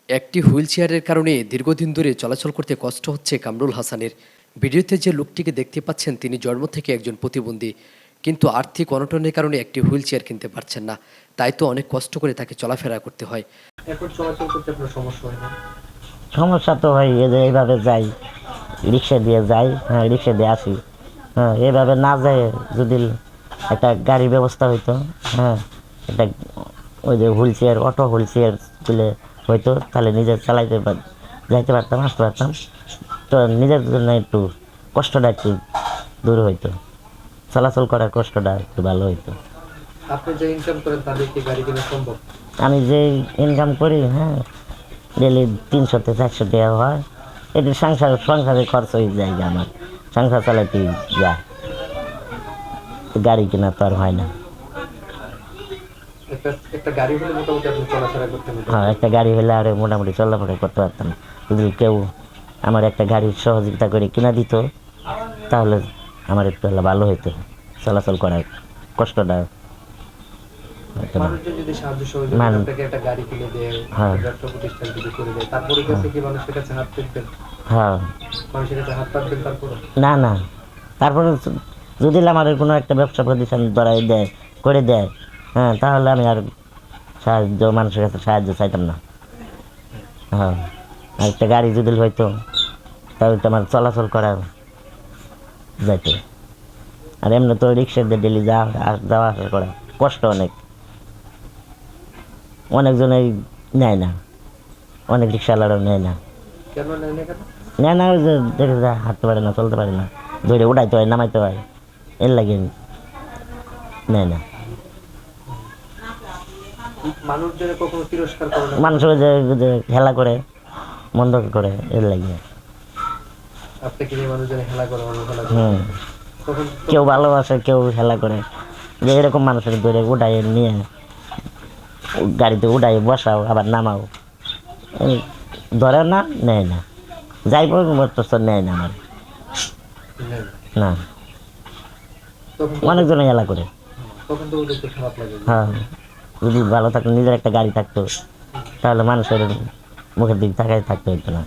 একটি হুইল চেয়ারের কারণে দীর্ঘদিন ধরে চলাচল করতে কষ্ট হচ্ছে কামরুল হাসানের। ভিডিওতে যে লোকটিকে দেখতে পাচ্ছেন তিনি জন্ম থেকে একজন প্রতিবন্ধী, কিন্তু আর্থিক অনটনের কারণে একটি হুইল চেয়ার কিনতে পারছেন না। তাই তো অনেক কষ্ট করে তাকে চলাফেরা করতে হয়। এখন চলাচল করতে আপনার সমস্যা হয় না? সমস্যা তো হয়, এই যে এইভাবে যাই, রিক্সা দিয়ে যাই, হ্যাঁ রিক্সা দিয়ে আসি। হ্যাঁ, এইভাবে না যায় যদি একটা গাড়ির ব্যবস্থা হইতো, হ্যাঁ একটা ওই যে wheel chair, auto wheel chair দিলে হইতো, তাহলে নিজে যাইতে পারতাম, আসতে পারতাম। তো নিজের জন্য একটু কষ্টটা একটু দূর হইতো, চলাচল করার কষ্টটা একটু ভালো হইতো। আপনি যে ইনকাম করেন তাদের কি গাড়ি কেনা সম্ভব? আমি যে ইনকাম করি, হ্যাঁ ডেলি 300 থেকে 400 টাকা হয়, এটি সংসারে খরচ হয়ে যায়, আমার সংসার চালাতে যায়, গাড়ি কেনা তো আর হয় না। একটা একটা গাড়ি হলে মোটামুটি আপনি চলাফেরা করতে পারবেন। হ্যাঁ, একটা গাড়ি হলে আর মোটামুটি চলাফেরা করতে পারতাম। যদি কেউ আমার একটা গাড়ির সহযোগিতা করে কিনা দিত, তাহলে আমার একটু হলে ভালো হতো, চলাচল করার কষ্টটা হতো না। মানুষজন যদি সাহায্য সহযোগিতা আপনাকে একটা গাড়ি কিনে দেয়, হ্যাঁ। একটা ব্যবসা প্রতিষ্ঠান যদি করে দেয়, তারপরে কাছে কি মানুষের কাছে হাত পেতেন? হ্যাঁ, মানুষের কাছে হাত পাতবেন তারপরে? না না, তারপরে যদি আমাদের কোনো একটা ব্যবসা প্রতিষ্ঠান ধরাই দেয়, করে দেয়, হ্যাঁ তাহলে আমি আর মানুষের কাছে সাহায্য চাইতাম না। হ্যাঁ, আর একটা গাড়ি যদি হইতো তাহলে তো আমার চলাচল করা যাইতো। আর এমনি তো রিক্সা দিয়ে ডেলি যাওয়া আসা করা কষ্ট অনেক, অনেকজনেই নেয় না, অনেক রিক্সাওয়ালারাও নেয় না। কেন নেয় না কেন? নেয় না, ওই যে দেখে যায় হাঁটতে পারে না, চলতে পারে না, ধরে উঠাইতে হয়, নামাইতে হয়, এর লাগে নেয় না। মানুষজনে কখনো তিরস্কার করে না? মানুষ ওই যে খেলা করে, মন্দ করে, এর লাগে। আপনাকে নিয়ে মানুষজনে খেলা করে, মানুষ খেলা করে। তখন কেউ ভালোবাসে, কেউ খেলা করে, যে এরকম মানুষের ধরে উঠাই নিয়ে গাড়িতে উঠাই বসাও, আবার নামাও, এই ধরে না, নেয় না, যাই বলতো নেয় না আমার, নেয় না। না। তখন অনেকজনে খেলা করে। তখন তো ওদের তো খারাপ লাগে। হ্যাঁ, যদি ভালো থাকতো, নিজের একটা গাড়ি থাকতো, তাহলে মানুষের মুখের দিকে তাকাই থাকতে হতো না।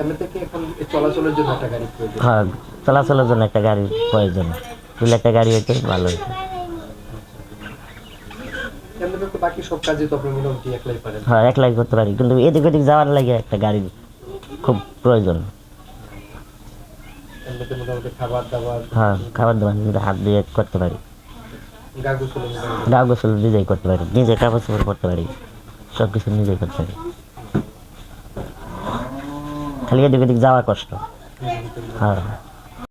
এমনিতে কি এখন এই চলাচলের জন্য একটা গাড়ি প্রয়োজন? হ্যাঁ, চলাচলের জন্য একটা গাড়ির প্রয়োজন, দিলে একটা গাড়ি হইতে ভালো হইতো। এমনিতে তো বাকি সব কাজই তো আপনি মোটামুটি একলাই পারেন। হ্যাঁ, একলাই করতে পারি, কিন্তু এদিক ওদিক যাওয়ার লাগে একটা গাড়ির খুব প্রয়োজন। এমনিতে মোটামুটি খাবার দাবার, হ্যাঁ, খাবার দাবার নিজে হাত দিয়ে করতে পারি, গা গোসল মোটামুটি। গা গোসল নিজেই করতে পারি, নিজে কাপড় চোপড় করতে পারি, সব কিছু নিজেই করতে পারি, খালি এদিক ওদিক যাওয়া কষ্ট। হ্যাঁ।